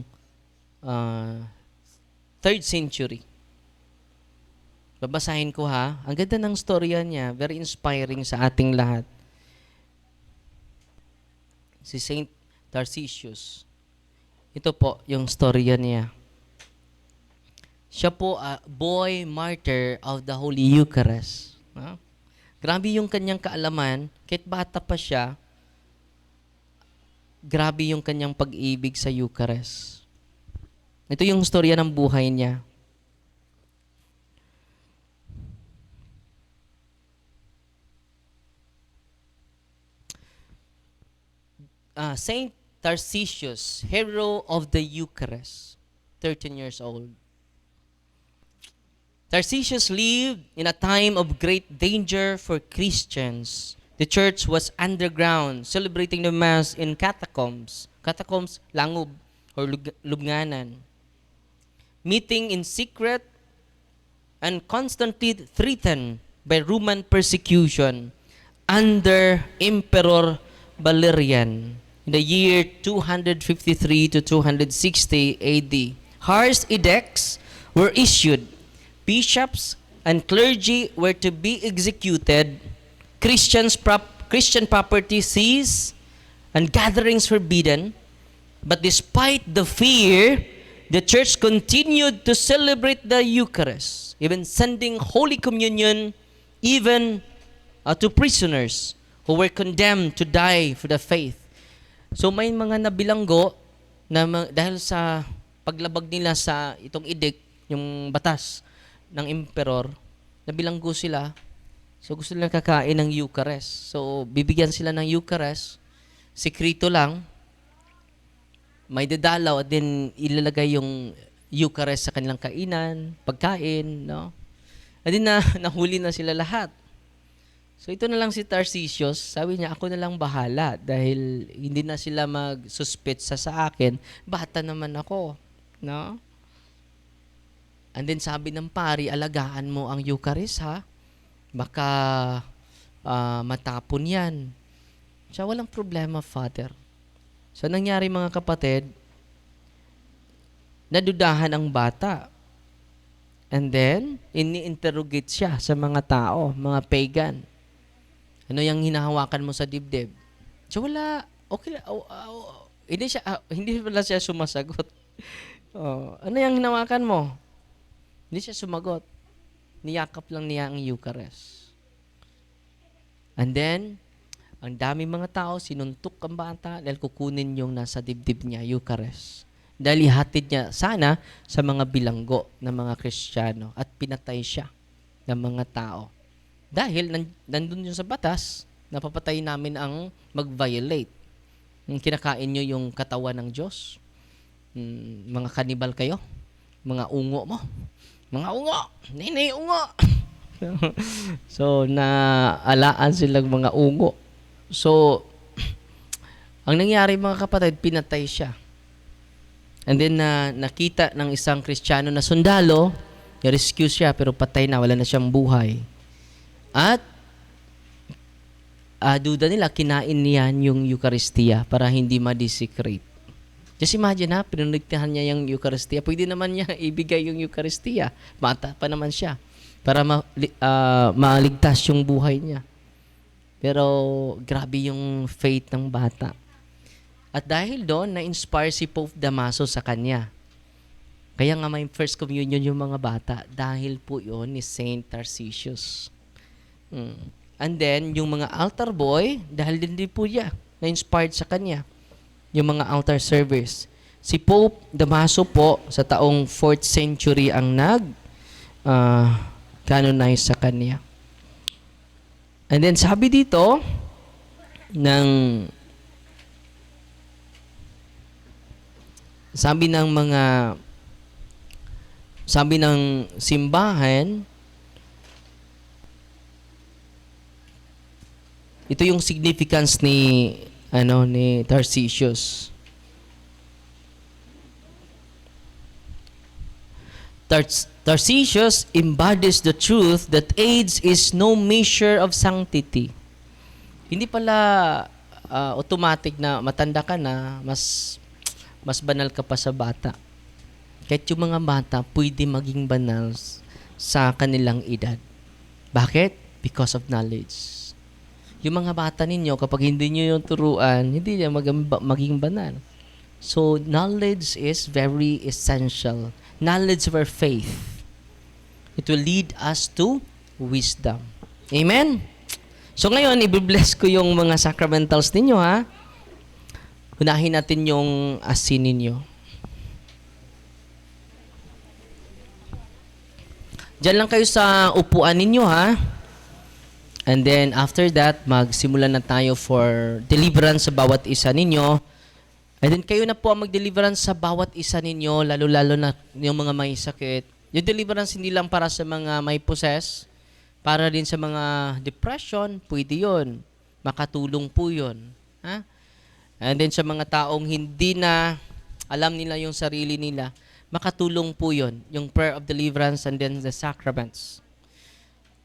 3rd century. Babasahin ko ha. Ang ganda ng storya niya. Very inspiring sa ating lahat. Si Saint Tarcisius. Ito po yung storya niya. Siya po boy martyr of the Holy Eucharist. Grabe yung kanyang kaalaman, kahit bata pa siya, grabe yung kanyang pag-ibig sa Eucharist. Ito yung storya ng buhay niya. Saint Tarcisius, hero of the Eucharist, 13 years old. Tarcisius lived in a time of great danger for Christians. The church was underground, celebrating the Mass in catacombs. Catacombs, langob, or lubnganan. Meeting in secret and constantly threatened by Roman persecution under Emperor Valerian in the year 253 to 260 AD. Harsh edicts were issued. Bishops and clergy were to be executed, Christian property seized, and gatherings forbidden. But despite the fear, the church continued to celebrate the Eucharist, even sending Holy Communion even to prisoners who were condemned to die for the faith. So may mga nabilanggo dahil sa paglabag nila sa itong edict, yung batas ng emperor, nabilanggo sila. So gusto nila kakain ng Eucharist. So bibigyan sila ng Eucharist, sikrito lang, may dadalaw at then ilalagay yung Eucharist sa kanilang kainan, pagkain, no? At then nahuli na sila lahat. So ito na lang si Tarcisius, sabi niya, ako na lang bahala dahil hindi na sila mag-suspetsa sa akin, bata naman ako, no? And then sabi ng pari, alagaan mo ang Eucharist, ha? Baka matapon yan. So walang problema, Father. So nangyari mga kapatid, nadudahan ang bata. And then, ini-interrogate siya sa mga tao, mga pagan. Ano yung hinahawakan mo sa dibdib? So wala, okay, hindi pala siya sumasagot. Ano yung hinahawakan mo? Hindi siya sumagot. Niyakap lang niya ang Eucharist. And then, ang dami mga tao, sinuntok ang bata dahil kukunin yung nasa dibdib niya, Eucharist. Dahil ihatid niya sana sa mga bilanggo ng mga Kristiyano at pinatay siya ng mga tao. Dahil nandun yun sa batas, napapatay namin ang mag-violate. Kinakain nyo yung katawan ng Diyos. Mga kanibal kayo. Mga ungo mo. Mga ungo! Ninay ungo! So, naalaan silang mga ungo. So, ang nangyari mga kapatid, pinatay siya. And then, nakita ng isang Kristiyano na sundalo, i-rescue siya, pero patay na, wala na siyang buhay. At, duda nila, kinain niyan yung Eucharistia para hindi ma-desecrate. Just imagine ha, pinunigtahan niya yung Eucharistia. Pwede naman niya ibigay yung Eucharistia. Bata pa naman siya. Para maligtas yung buhay niya. Pero, grabe yung faith ng bata. At dahil doon, na-inspire si Pope Damaso sa kanya. Kaya nga may first communion yung mga bata dahil po yun ni Saint Tarcisius. And then, yung mga altar boy, dahil din po niya, na-inspired sa kanya. Yung mga altar servers. Si Pope Damaso po, sa taong 4th century ang canonize sa kanya. And then, sabi dito, sabi ng simbahan, ito yung significance ni Tarcisius. Tarcisius embodies the truth that age is no measure of sanctity. Hindi pala automatic na matanda ka na, mas banal ka pa sa bata. Kahit yung mga bata, pwede maging banal sa kanilang edad. Bakit? Because of knowledge. Yung mga bata ninyo, kapag hindi nyo yung turuan, hindi niya maging banal. So, knowledge is very essential. Knowledge of our faith. It will lead us to wisdom. Amen? So, ngayon, i-bless ko yung mga sacramentals ninyo, ha? Unahin natin yung asin ninyo. Diyan lang kayo sa upuan ninyo, ha? And then, after that, magsimula na tayo for deliverance sa bawat isa ninyo. And then, kayo na po ang mag-deliverance sa bawat isa ninyo, lalo-lalo na yung mga may sakit. Yung deliverance hindi lang para sa mga may possess, para din sa mga depression, pwede yun. Makatulong po yun. Ha? And then, sa mga taong hindi na alam nila yung sarili nila, makatulong po yun. Yung prayer of deliverance and then the sacraments.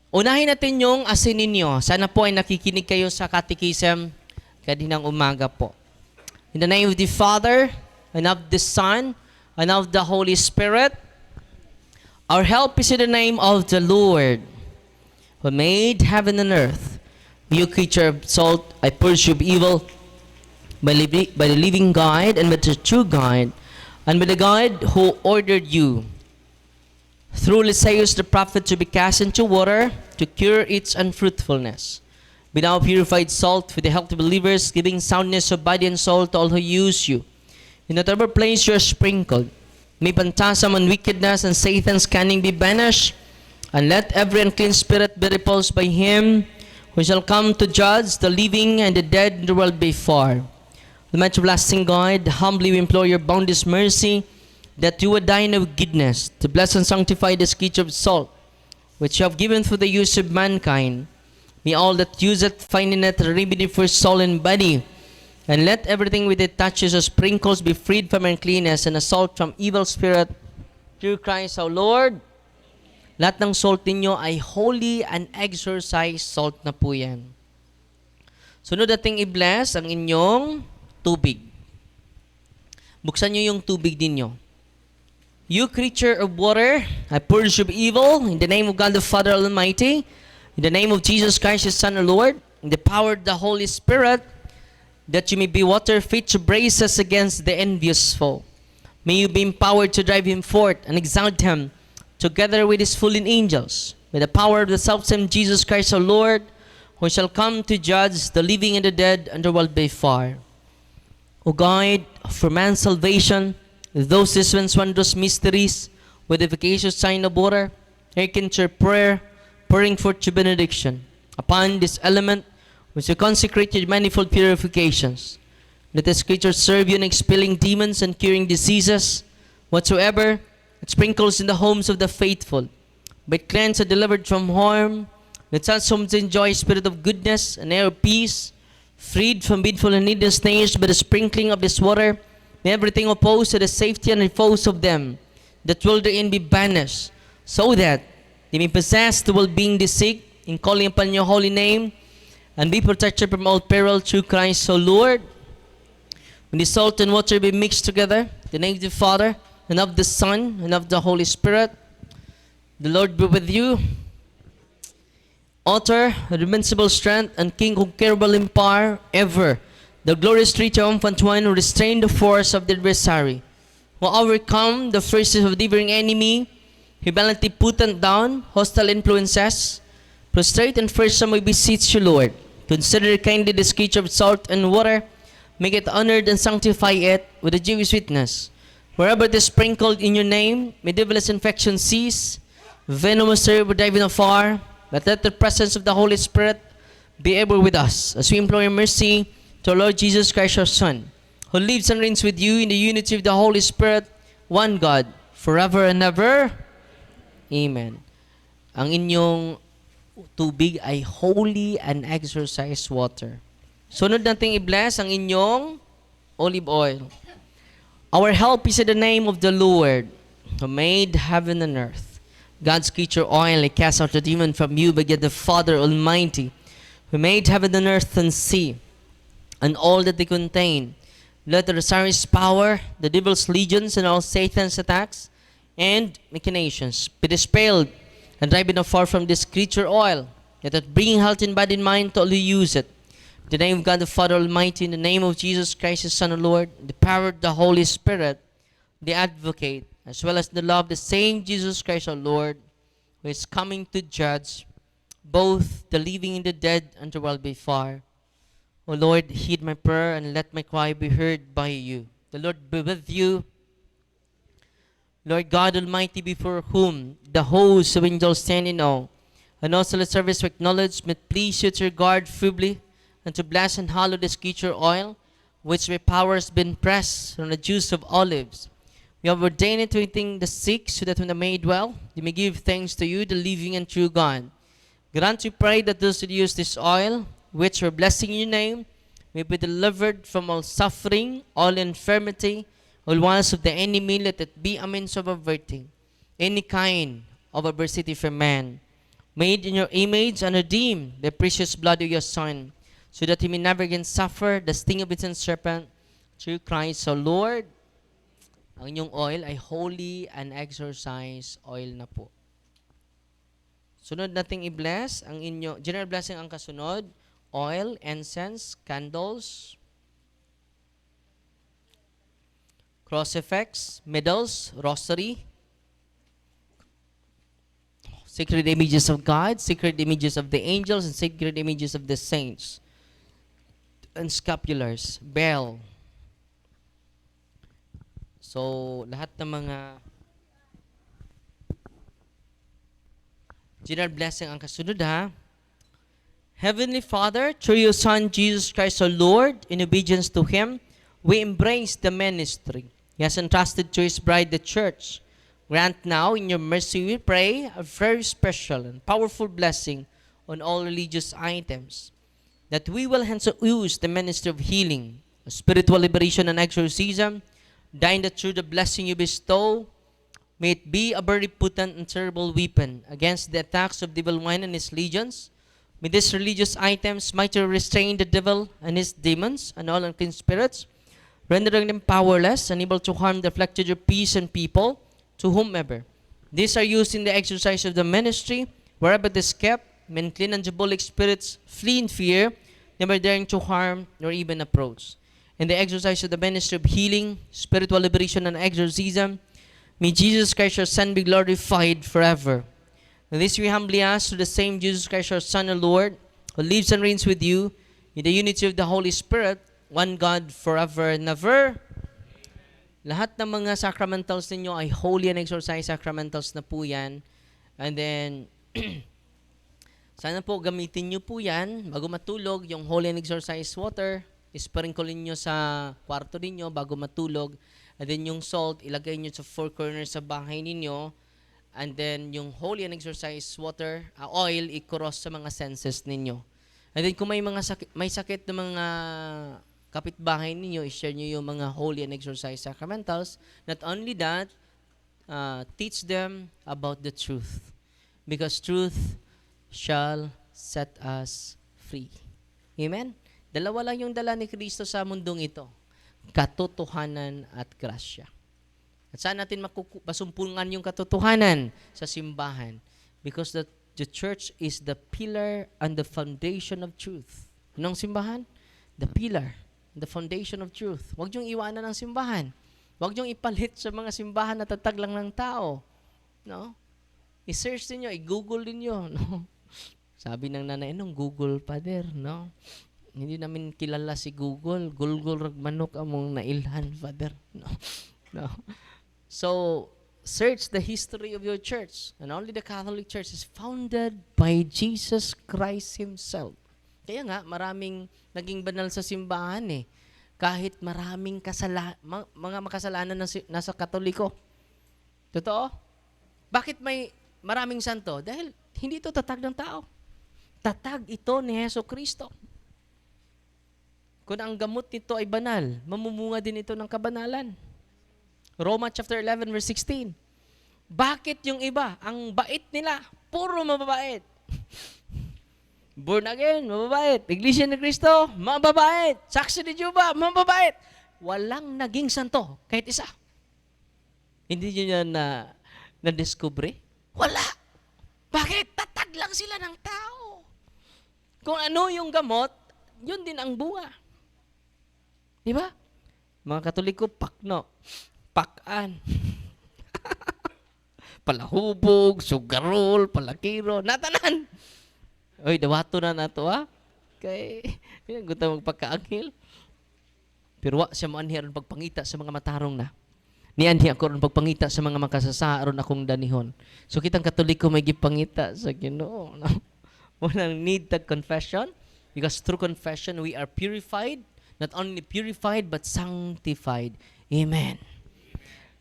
Unahin natin yung asin ninyo. Sana po ay nakikinig kayo sa catechism kaninang umaga po. In the name of the Father, and of the Son, and of the Holy Spirit, our help is in the name of the Lord, who made heaven and earth. You creature of salt, I purge you of evil by the living God, and by the true God, and by the God who ordered you through Lysaeus the prophet to be cast into water to cure its unfruitfulness. Be now purified salt for the health of believers, giving soundness of body and soul to all who use you. In whatever place you are sprinkled, may phantasm and wickedness and Satan's cunning be banished, and let every unclean spirit be repulsed by him who shall come to judge the living and the dead in the world before. Almighty everlasting God, humbly we implore your boundless mercy, that you would dine of goodness, to bless and sanctify this creature of salt, which you have given for the use of mankind. May all that use it find in it a remedy for soul and body, and let everything with it touches or sprinkles be freed from uncleanness and assault from evil spirit, through Christ our Lord. Lahat ng salt ninyo ay holy and exorcised salt na po yan. Sunod nating i-bless ang inyong tubig. Buksan nyo yung tubig ninyo. You creature of water, I purge you of evil in the name of God the Father Almighty, in the name of Jesus Christ, His Son, our Lord, in the power of the Holy Spirit, that you may be water fit to brace us against the envious foe. May you be empowered to drive him forth and exalt him together with his fallen angels, with the power of the selfsame Jesus Christ our Lord, who shall come to judge the living and the dead and the world before. O God, for man's salvation, those dispense wondrous mysteries, with the efficacious sign of water, hearken to your prayer, pouring forth your benediction upon this element, which you consecrated manifold purifications. Let this creature serve you in expelling demons and curing diseases, whatsoever it sprinkles in the homes of the faithful. But cleansed and delivered from harm, let such homes enjoy a spirit of goodness and air of peace, freed from needful and needless snares by the sprinkling of this water. May everything opposed to the safety and repose of them that will therein be banished, so that they may possess the well-being they seek in calling upon your holy name, and be protected from all peril through Christ our Lord. When the salt and water be mixed together, in the name of the Father, and of the Son, and of the Holy Spirit, the Lord be with you. Author, invincible strength, and King conquerable in power, ever, the glorious triumphant one who restrained the force of the adversary, who overcome the forces of the differing enemy, who valiantly put down hostile influences, prostrate and fearsome we beseech you, Lord. Consider kindly this creature of salt and water, make it honored and sanctify it with a Jewish witness. Wherever it is sprinkled in your name, may devilish infection cease, venomous terror driving afar, but let the presence of the Holy Spirit be ever with us, as we implore your mercy to our Lord Jesus Christ, our Son, who lives and reigns with you in the unity of the Holy Spirit, one God, forever and ever. Amen. Ang inyong tubig ay holy and exorcised water. Sunod nating i-bless ang inyong olive oil. Our help is in the name of the Lord, who made heaven and earth. God's creature oil, I cast out the demon from you by God the Father Almighty, who made heaven and earth and sea, and all that they contain. Let the Rosary's power, the devil's legions, and all Satan's attacks and machinations be dispelled and driven afar from this creature oil, that bringing health in body and mind to all who use it. In the name of God the Father Almighty, in the name of Jesus Christ, His Son, our Lord, the power of the Holy Spirit, the Advocate, as well as the love of the same Jesus Christ, our Lord, who is coming to judge both the living and the dead and the world before. O Lord, heed my prayer and let my cry be heard by you. The Lord be with you. Lord God Almighty, before whom the hosts of angels stand in awe, and also the service of acknowledgement, please you to regard feebly and to bless and hallow this creature oil, which by power has been pressed from the juice of olives. We have ordained it to eating the sick, so that when they may dwell, they may give thanks to you, the living and true God. Grant, we pray, that those who use this oil, which we're blessing in your name, may be delivered from all suffering, all infirmity, all wiles of the enemy. Let it be a means of averting any kind of adversity for man, made in your image and redeemed the precious blood of your Son, so that he may never again suffer the sting of its serpent, through Christ our Lord. Ang inyong oil ay holy and exorcised oil na po. Sunod nating i-bless ang inyo, general blessing ang kasunod, oil, incense, candles, crucifix, medals, rosary, sacred images of God, sacred images of the angels, and sacred images of the saints, and scapulars, bell, So, lahat ng mga general blessing ang kasunod ha. Heavenly Father, through your Son, Jesus Christ our Lord, in obedience to Him, we embrace the ministry He has entrusted to His bride, the church. Grant now, in your mercy we pray, a very special and powerful blessing on all religious items, that we will hence use the ministry of healing, spiritual liberation and exorcism, dying that through the blessing you bestow, may it be a very potent and terrible weapon against the attacks of devil one and his legions. May these religious items mightily restrain the devil and his demons and all unclean spirits, rendering them powerless, unable to harm the afflicted of peace and people, to whomever. These are used in the exercise of the ministry, wherever it is kept, may unclean and diabolic spirits flee in fear, never daring to harm nor even approach. In the exercise of the ministry of healing, spiritual liberation, and exorcism, may Jesus Christ, your Son, be glorified forever. And this we humbly ask through the same Jesus Christ, our Son and Lord, who lives and reigns with you in the unity of the Holy Spirit, one God, forever and ever. Lahat ng mga sacramentals ninyo ay holy and exorcised sacramentals na po yan. And then, sana po gamitin nyo po yan bago matulog, yung holy and exorcised water, isprinklein nyo sa kwarto ninyo bago matulog. And then yung salt, ilagay nyo sa four corners sa bahay ninyo. And then yung holy and exorcised water, oil, i-cross sa mga senses ninyo. And then kung may sakit na mga kapitbahay ninyo, i-share nyo yung mga holy and exorcised sacramentals. Not only that, teach them about the truth. Because truth shall set us free. Amen? Dalawa lang yung dala ni Kristo sa mundong ito. Katotohanan at grasya. At saan natin masumpungan yung katotohanan? Sa simbahan. Because the church is the pillar and the foundation of truth. Anong simbahan? The pillar, the foundation of truth. Huwag niyong iwanan ng simbahan. Huwag niyong ipalit sa mga simbahan na tatag lang ng tao. No? I-search niyo, i-google niyo, no? Sabi ng nanay nung Google Father, no? Hindi namin kilala si Google. Google ragmanok among nailhan, Father. No. No. So, search the history of your church. And only the Catholic Church is founded by Jesus Christ Himself. Kaya nga, maraming naging banal sa simbahan eh. Kahit maraming mga makasalanan nasa Katoliko. Totoo? Bakit may maraming santo? Dahil hindi ito tatag ng tao. Tatag ito ni Hesus Kristo. Kung ang gamot nito ay banal, mamumunga din ito ng kabanalan. Roma chapter 11 verse 16. Bakit yung iba, ang bait nila, puro mababait. Born again, mababait. Iglesia ni Cristo, mababait. Saksi ni Jehovah, mababait. Walang naging santo, kahit isa. Hindi nyo na-discover? Wala. Bakit? Tatag lang sila ng tao. Kung ano yung gamot, yun din ang bunga. Di ba? Mga Katoliko, pakno. Pakan. Palahubog, sugarol, palakiro, natanan. Oy, dawato na nato ha. Kay, gusto magpagkaangil. Pero wa siya maanhi aron pagpangita sa mga matarong na. Nianhi ako aron pagpangita sa mga makasasa aron akong danihon. So kitang Katoliko may gipangita sa Ginoo. No? Walang need to confession. Because through confession, we are purified. Not only purified, but sanctified. Amen.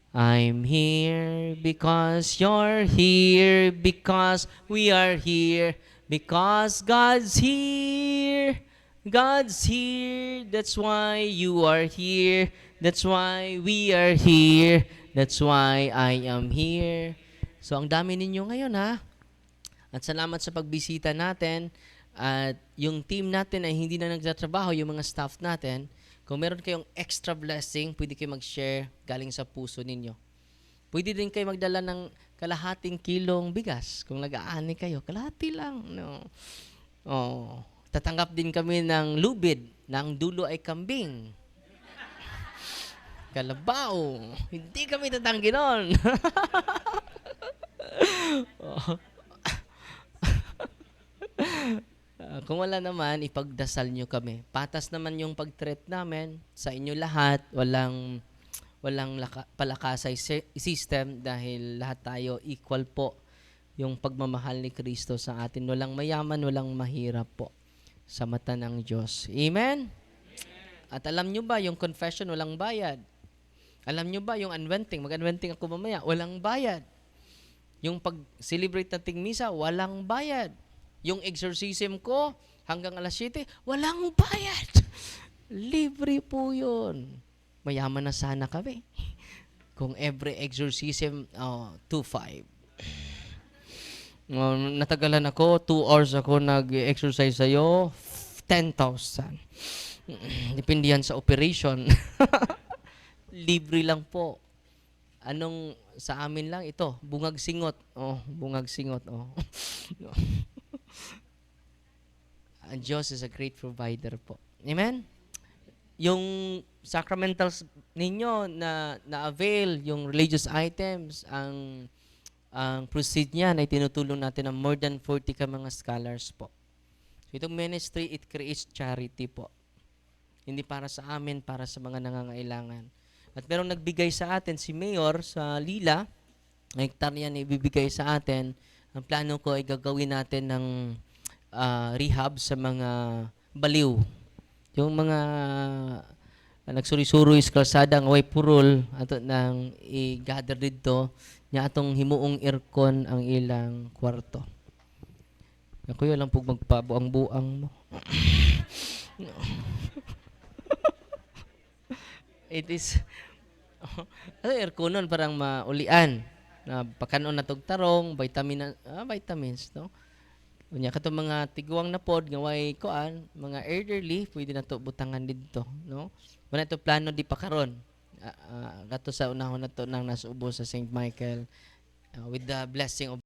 I'm here because you're here, because we are here, because God's here. God's here, that's why you are here, that's why we are here, that's why I am here. So ang dami ninyo ngayon ha. At salamat sa pagbisita natin. At yung team natin ay hindi na nagtatrabaho, yung mga staff natin. Kung meron kayong extra blessing, pwede kayo mag-share galing sa puso ninyo. Pwede din kayo magdala ng kalahating kilong bigas. Kung nag-aani kayo, kalahati lang. No? Oh, tatanggap din kami ng lubid, na ang dulo ay kambing. Kalabaw. Hindi kami tatanggi nun. Oh. Kung wala naman, ipagdasal nyo kami. Patas naman yung pag-treat namin sa inyo lahat. walang palakasay system dahil lahat tayo equal po yung pagmamahal ni Kristo sa atin. Walang mayaman, walang mahirap po sa mata ng Diyos. Amen? At alam nyo ba, yung confession, walang bayad. Alam nyo ba, yung unwenting, mag-unwenting ako mamaya, walang bayad. Yung pag-celebrate nating misa, walang bayad. Yung exorcism ko, hanggang alas 7, walang bayad. Libre po yun. Mayaman na sana kami. Kung every exorcism, 2.5. Natagalan ako, 2 hours ako nag-exercise sa'yo, 10,000. Depende yan sa operation. Libre lang po. Anong sa amin lang ito, bungag singot. Bungag singot. Ang Diyos is a great provider po. Amen? Yung sacramentals ninyo na-avail, yung religious items, ang proceed niyan ay tinutulong natin ng more than 40 ka mga scholars po. So itong ministry, it creates charity po. Hindi para sa amin, para sa mga nangangailangan. At merong nagbigay sa atin, si Mayor sa Lila, ang hektarya na ibibigay sa atin. Ang plano ko ay gagawin natin ng rehab sa mga baliw. Yung mga nagsuri-suri sa kalsada ng way purol ato nang i-gather dito nya atong himuong aircon ang ilang kwarto. Ako yun lang pug magpabuang-buang mo. It is aircon nun parang maulian na pakanon na tog tarong, vitamins, no? Unya kato mga tiguang na pod nga way kuan, mga elderly pwede na to butangan didto, no? Wala to plano di pa karon. Kato sa unahon na to nang nasubo sa St. Michael with the blessing of